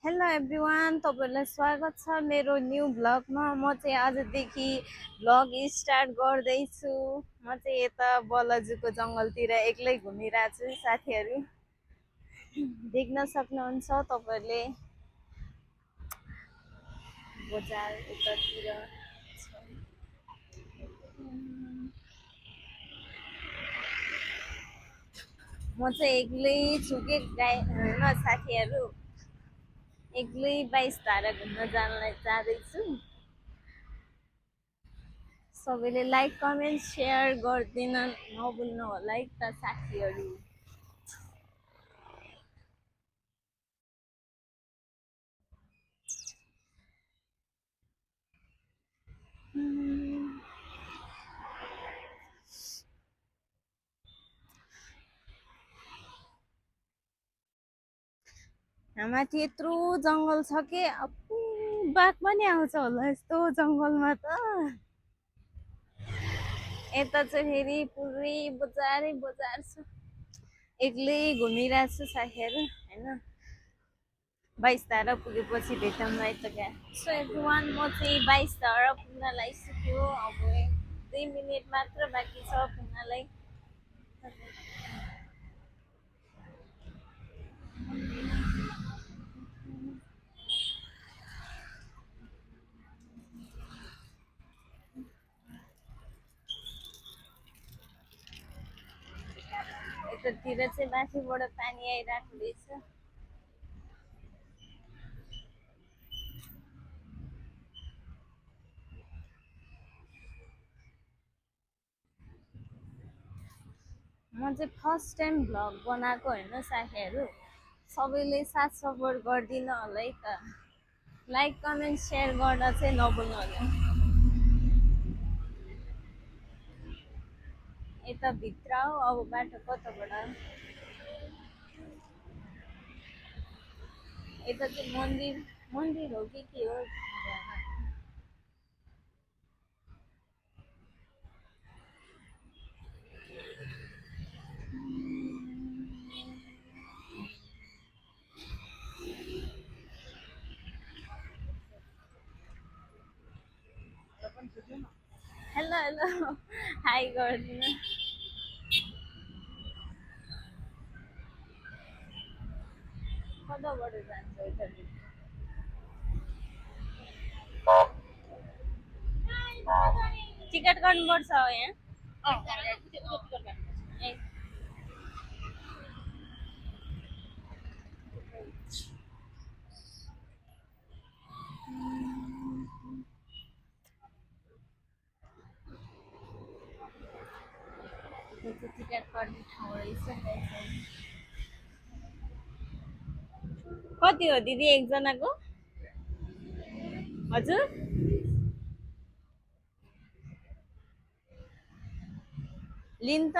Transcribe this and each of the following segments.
Hello everyone, तपाईँलाई स्वागत छ मेरो न्यू भ्लगमा। म चाहिँ आजदेखि भ्लग स्टार्ट गर्दैछु। म चाहिँ यता बलजुको जङ्गलतिर एक्लै घुमिरहेको छु। साथीहरू देख्न सक्नुहुन्छ तपाईँहरूले बजार यतातिर छ। म चाहिँ एक्लै छु के गाई होइन साथीहरू, एक्लै 22 धारा घुम्न जाँदैछु। सबैले लाइक कमेन्ट सेयर गरिदिन नभुल्नु होला है त साथीहरू। माथि यत्रो जङ्गल छ कि अपु बाघ पनि आउँछ होला यस्तो जङ्गलमा त। यता चाहिँ फेरि पुरै बजारै बजार छ। एक्लै घुमिरहेको छु साथीहरू होइन। 22 धारा पुगेपछि भेटौँ है त क्या। सो एभ्रिवान, म चाहिँ 22 धारा पुग्न लागिसक्यो। अब 2 मिनट मात्र बाँकी छ पुग्नलाई। यतातिर चाहिँ माथिबाट पानी आइरहेको रहेछ। म चाहिँ फर्स्ट टाइम भ्लग बनाएको होइन साथीहरू। सबैले साथ सपोर्ट गरिदिनु होला है त। लाइक कमेन्ट सेयर गर्न चाहिँ नभुल्नु होला। यता भित्र हो, अब बाटो कताबाट। यता चाहिँ मन्दिर मन्दिर हो कि के हो। हेलो हेलो, हाई गरिदिनु। कताबाट जान्छ यता टिकट गर्नुपर्छ हो यहाँ। ए, यो चाहिँ टिकट गर्ने ठाउँ रहेछ। कति हो दिदी एकजनाको? हजुर लिन त।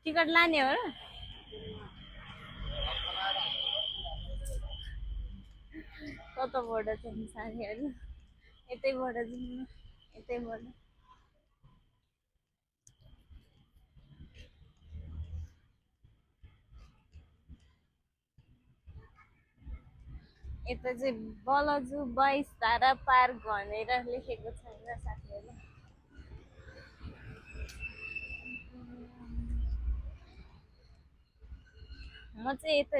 टिकट लाने हो र? कताबाट चाहिँ साथीहरू? यतैबाट जाउँ, यतैबाट। यता चाहिँ बलजु 22 धारा पार्क भनेर लेखेको छैन साथीहरू। म चाहिँ यता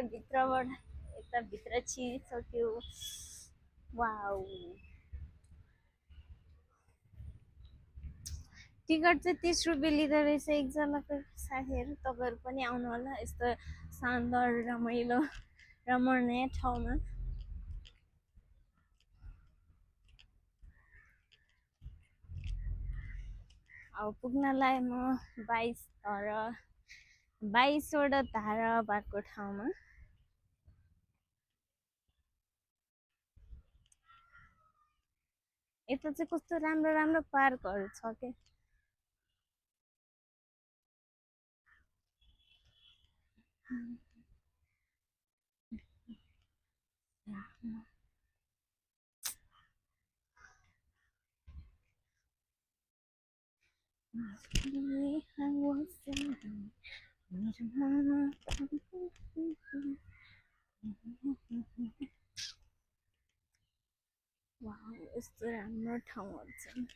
भित्र छिरिसक्यो। वाउ, टिकट चाहिँ 30 रुपियाँ लिँदो रहेछ एकजनाको। साथीहरू तपाईँहरू पनि आउनु होला यस्तो शानदार रमाइलो रमणीय ठाउँमा। अब पुग्नलाई म 22वटा धारा भएको ठाउँमा। यता चाहिँ कस्तो राम्रो राम्रो पार्कहरू छ के। वाउ यस्तो राम्रो ठाउँहरू छन्।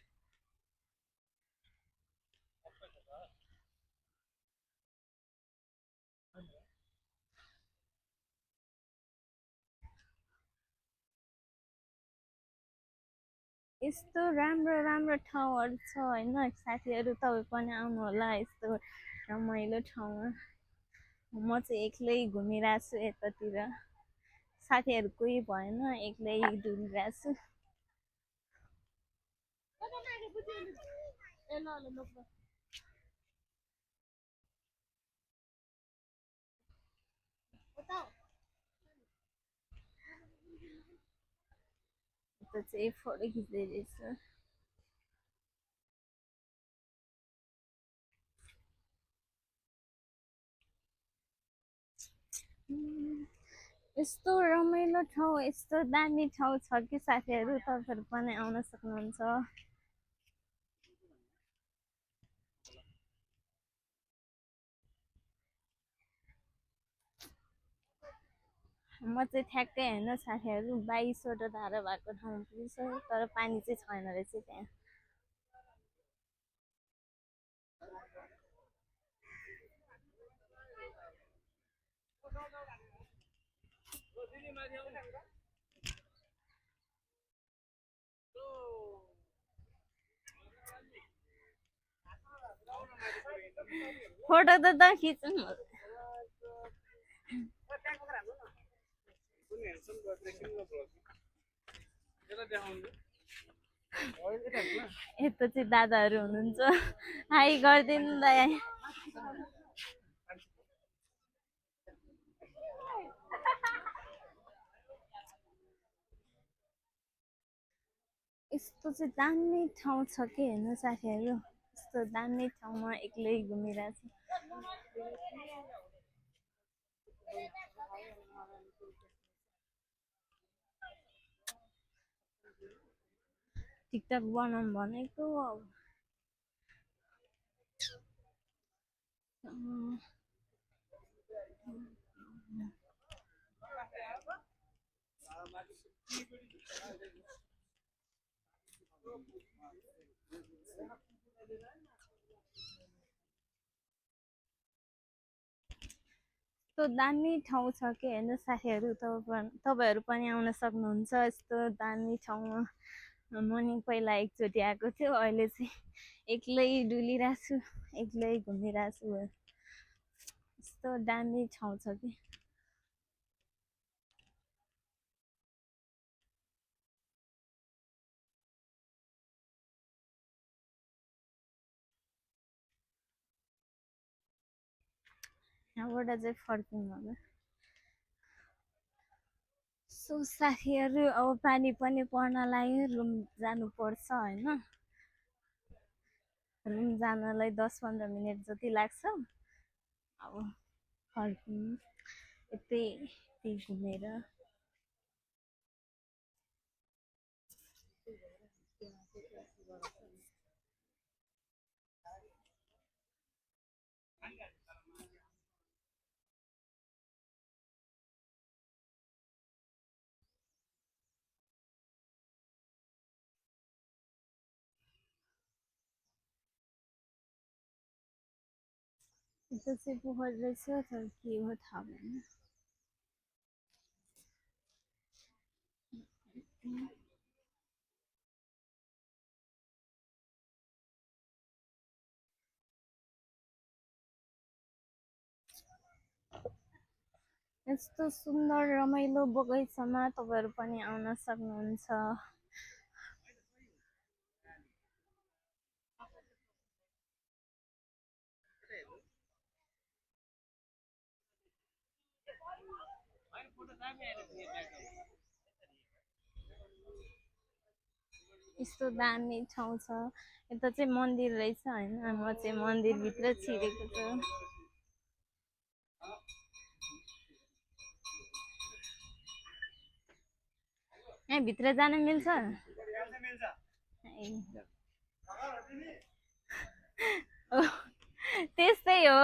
यस्तो राम्रो राम्रो ठाउँहरू छ होइन साथीहरू, तपाईँ पनि आउनु होला यस्तो रमाइलो ठाउँमा। म चाहिँ एक्लै घुमिरहेको छु यतातिर, साथीहरू कोही भएन, एक्लै डुलिरहेको छु। यता चाहिँ फोटो खिच्दै रहेछ। यस्तो रमाइलो ठाउँ, यस्तो दामी ठाउँ छ कि साथीहरू, तपाईँहरू पनि आउन सक्नुहुन्छ। म चाहिँ ठ्याक्कै होइन साथीहरू 22वटा धारा भएको ठाउँमा पुगिसक्यो, तर पानी चाहिँ छैन रहेछ त्यहाँ। फोटो त खिच्नु यता चाहिँ दादाहरू हुनुहुन्छ, हाई गरिदिनु त। यस्तो चाहिँ दामी ठाउँ छ कि हेर्नु साथीहरू, यस्तो दामी ठाउँमा एक्लै घुमिरहेको छु। टिकटक बनाऊँ भनेको अब यस्तो दामी ठाउँ छ कि हेर्नु साथीहरू, तपाईँहरू पनि आउन सक्नुहुन्छ यस्तो दामी ठाउँमा। म नि पहिला एकचोटि आएको थियो, अहिले चाहिँ एक्लै डुलिरहेको छु, एक्लै घुमिरहेको छु। यस्तो दामी ठाउँ छ कि यहाँबाट चाहिँ फर्किनु होला। सो साथीहरू अब पानी पनि पर्न लाग्यो, रुम जानुपर्छ होइन। रुम जानलाई 10-15 मिनट जति लाग्छ। अब फर्किनु यतै घुमेर। यता चाहिँ पोखरी रहेछ, तर के हो थाहा भएन। यस्तो सुन्दर रमाइलो बगैँचामा तपाईँहरू पनि आउन सक्नुहुन्छ। यस्तो दामी ठाउँ छ। यता चाहिँ मन्दिर रहेछ होइन, म चाहिँ मन्दिरभित्र छिरेको छु। यहाँ भित्र जान मिल्छ त्यस्तै हो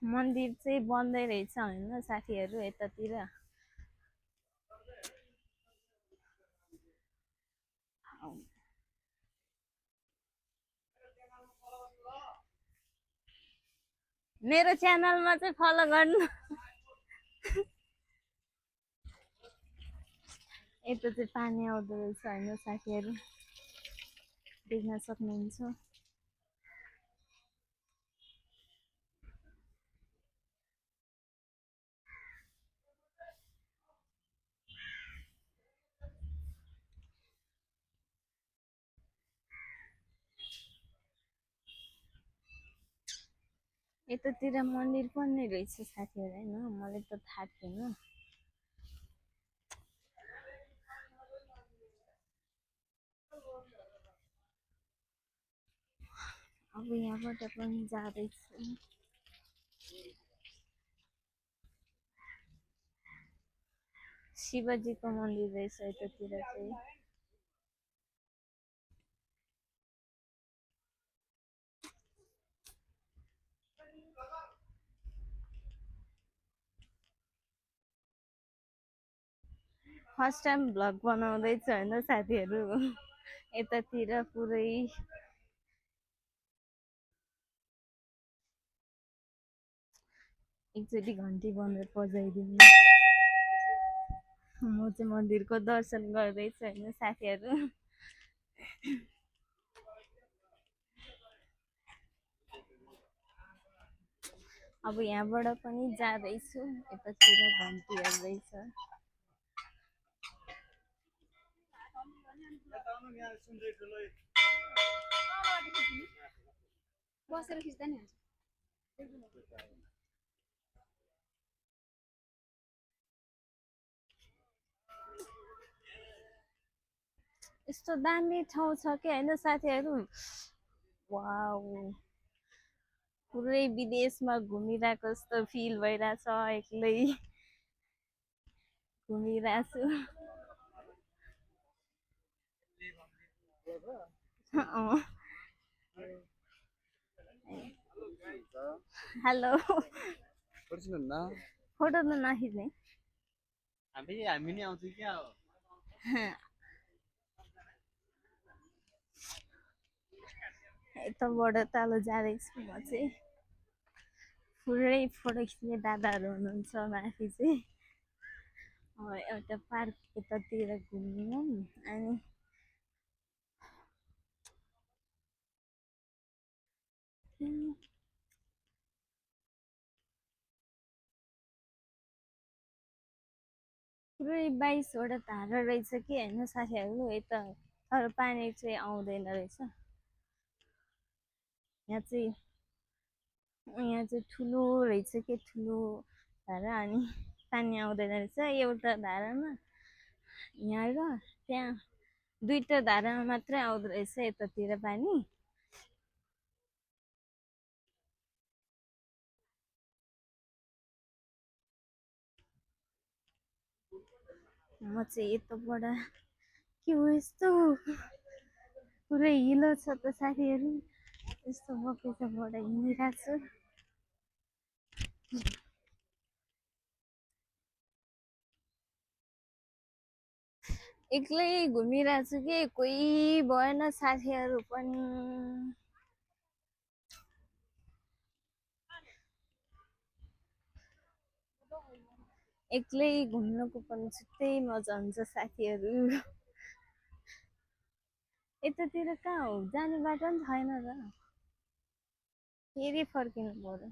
मन्दिर चाहिँ बन्दै रहेछ होइन साथीहरू यतातिर मेरो च्यानलमा चाहिँ फलो गर्नु यता चाहिँ पानी आउँदो रहेछ होइन साथीहरू देख्न सक्नुहुन्छ यतातिर मन्दिर पनि रहेछ साथीहरू होइन मलाई त थाहा थिएन अब यहाँबाट पनि जाँदैछु शिवजीको मन्दिर रहेछ यतातिर चाहिँ फर्स्ट टाइम भ्लग बनाउँदैछु होइन साथीहरू यतातिर पुरै एकचोटि घन्टी बजाइदिनु म चाहिँ मन्दिरको दर्शन गर्दैछु होइन साथीहरू अब यहाँबाट पनि जाँदैछु यतातिर घन्टी हेर्दैछ बसेर खिच्दा नि हुन्छ यस्तो दामी ठाउँ छ कि होइन साथीहरू वाउ पुरै विदेशमा घुमिरहेको जस्तो फिल भइरहेछ एक्लै घुमिरहेछु हेलो फोटो त नखिच्ने हामी नि आउँछु क्या यताबाट तल जाँदैछु म चाहिँ पुरै फोटो खिच्ने दादाहरू हुनुहुन्छ माथि चाहिँ एउटा पार्क यतातिर घुम्नु अनि पुरै 22वटा धारा रहेछ कि होइन साथीहरू यता तर पानी चाहिँ आउँदैन रहेछ यहाँ चाहिँ ठुलो रहेछ कि ठुलो धारा अनि पानी आउँदैन रहेछ एउटा धारामा यहाँ र त्यहाँ दुईटा धारामा मात्रै आउँदो रहेछ यतातिर पानी म चाहिँ यताबाट के हो यस्तो पुरै हिलो छ त साथीहरू यस्तो बगैँचाबाट हिँडिरहेको छु एक्लै घुमिरहेको छु कि कोही भएन साथीहरू पनि एक्लै घुम्नुको पनि छुट्टै मजा हुन्छ साथीहरू यतातिर कहाँ हो जाने बाटो पनि छैन र फेरि फर्किनु पर्यो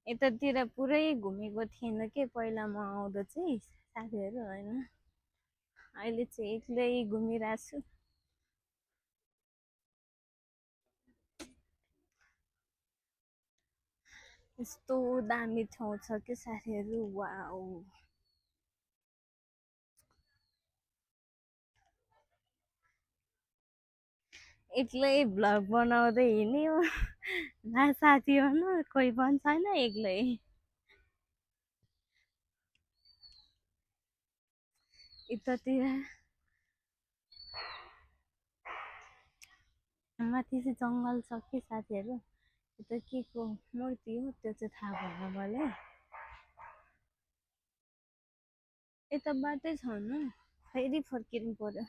यतातिर पुरै घुमेको थिएन के पहिला म आउँदा चाहिँ साथीहरू होइन अहिले चाहिँ एक्लै घुमिरहेको छु। यस्तो दामी ठाउँ छ कि साथीहरू, वाउ। एक्लै भ्लग बनाउँदै हिँड्यो ना साथी भन्नु कोही पनि छैन, एक्लै। यतातिर माथि चाहिँ जङ्गल छ कि साथीहरू। त्यो के को मूर्ति हो त्यो चाहिँ थाहा भएन मलाई। यता बाटै छैन, फेरि फर्किनु पर्यो।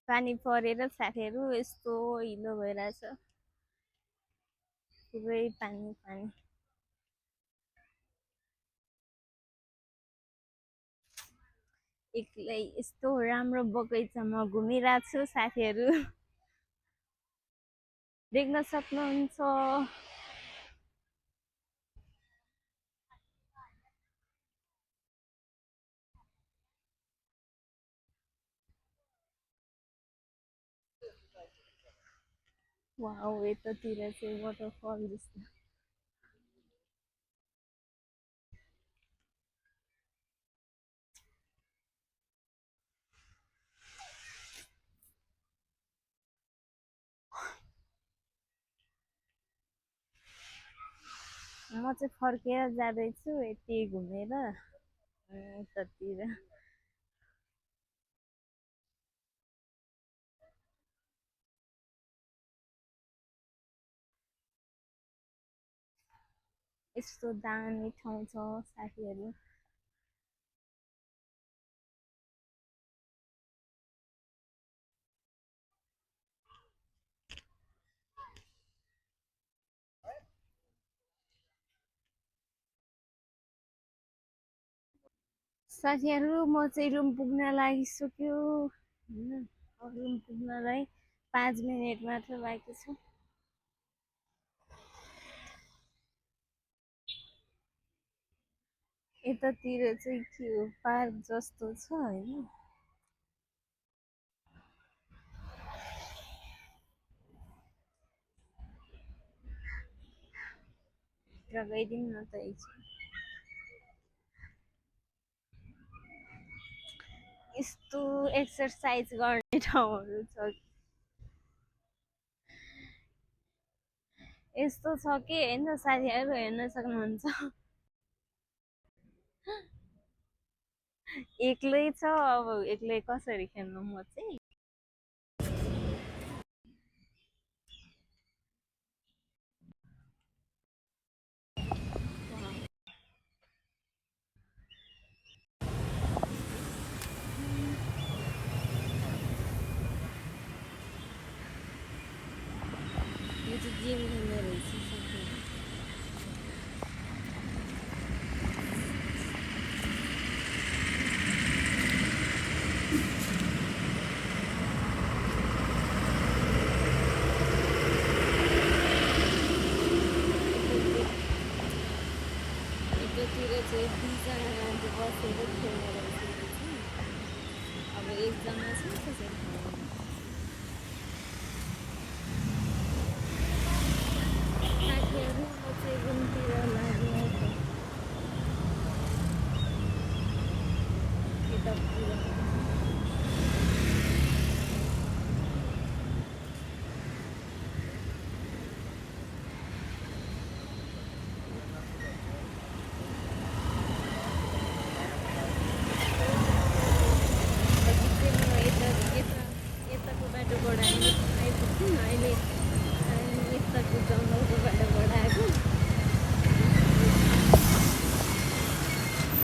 पानी परेर साथीहरू यस्तो हिलो भइरहेछ, पुरै पानी पानी। एक्लै यस्तो राम्रो बगैँचामा घुमिरहेको छु साथीहरू, देख्न सक्नुहुन्छ। वाउ, यतातिर चाहिँ वाटरफल जस्तो। म चाहिँ फर्केर जाँदैछु यति घुमेर यतातिर। यस्तो दामी ठाउँ छ साथीहरू। साथीहरू म चाहिँ रुम पुग्न लागिसक्यो होइन। रुम पुग्नलाई 5 मिनट मात्र बाँकी छ। यतातिर चाहिँ के हो, पार्क जस्तो छ होइन। गइदिउँ न त एकछिन। यस्तो एक्सर्साइज गर्ने ठाउँहरू छ, यस्तो छ कि होइन साथीहरू, हेर्न सक्नुहुन्छ। एक्लै छ, अब एक्लै कसरी खेल्नु म चाहिँ। यो चाहिँ जिम खेल्ने रहेछ साथीहरू। यतातिर चाहिँ 2जना मान्छे बसेर खेल्ने रहेछ। अब एकजना छ त्यसरी साथीहरू म चाहिँ रुमतिर लागिरहेको यता